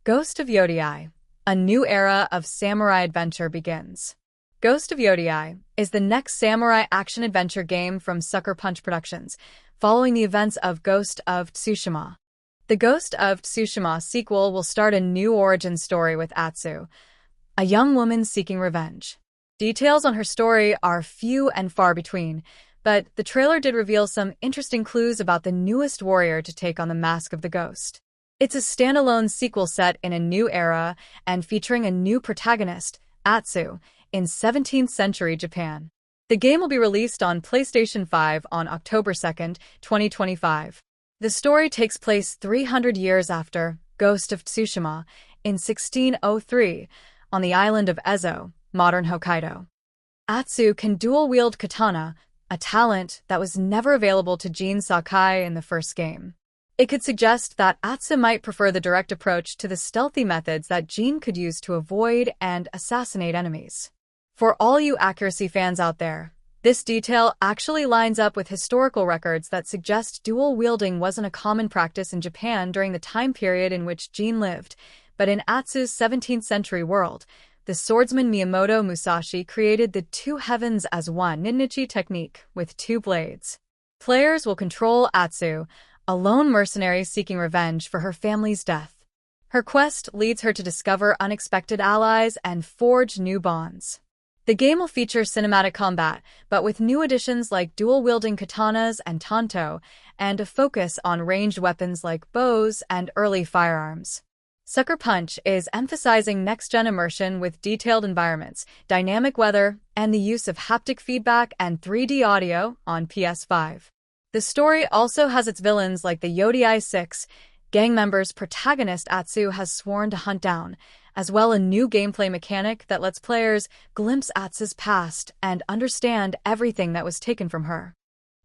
Ghost of Yotei, a new era of samurai adventure begins. Ghost of Yotei is the next samurai action-adventure game from Sucker Punch Productions, following the events of Ghost of Tsushima. The Ghost of Tsushima sequel will start a new origin story with Atsu, a young woman seeking revenge. Details on her story are few and far between, but the trailer did reveal some interesting clues about the newest warrior to take on the mask of the ghost. It's a standalone sequel set in a new era and featuring a new protagonist, Atsu, in 17th century Japan. The game will be released on PlayStation 5 on October 2nd, 2025. The story takes place 300 years after Ghost of Tsushima in 1603 on the island of Ezo, modern Hokkaido. Atsu can dual-wield katana, a talent that was never available to Jin Sakai in the first game. It could suggest that Atsu might prefer the direct approach to the stealthy methods that Jin could use to avoid and assassinate enemies. For all you accuracy fans out there, this detail actually lines up with historical records that suggest dual-wielding wasn't a common practice in Japan during the time period in which Jin lived, but in Atsu's 17th century world, the swordsman Miyamoto Musashi created the two heavens as one ninnichi technique with two blades. Players will control Atsu, a lone mercenary seeking revenge for her family's death. Her quest leads her to discover unexpected allies and forge new bonds. The game will feature cinematic combat, but with new additions like dual-wielding katanas and tanto, and a focus on ranged weapons like bows and early firearms. Sucker Punch is emphasizing next-gen immersion with detailed environments, dynamic weather, and the use of haptic feedback and 3D audio on PS5. The story also has its villains like the Yotei 6 gang members protagonist Atsu has sworn to hunt down, as well a new gameplay mechanic that lets players glimpse Atsu's past and understand everything that was taken from her.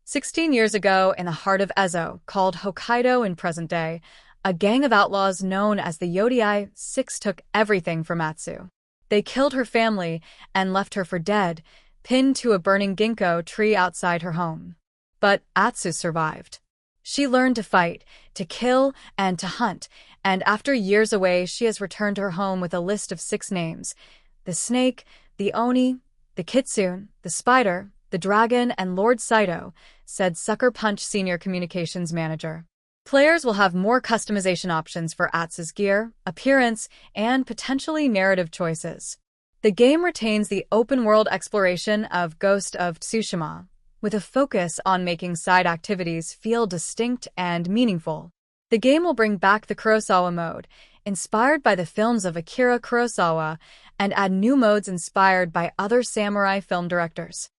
16 years ago, in the heart of Ezo, called Hokkaido in present day, a gang of outlaws known as the Yotei 6 took everything from Atsu. They killed her family and left her for dead, pinned to a burning ginkgo tree outside her home. But Atsu survived. She learned to fight, to kill, and to hunt, and after years away, she has returned to her home with a list of 6 names: the snake, the oni, the kitsune, the spider, the dragon, and Lord Saito, said Sucker Punch Senior Communications Manager. Players will have more customization options for Atsu's gear, appearance, and potentially narrative choices. The game retains the open-world exploration of Ghost of Tsushima, with a focus on making side activities feel distinct and meaningful. The game will bring back the Kurosawa mode, inspired by the films of Akira Kurosawa, and add new modes inspired by other samurai film directors.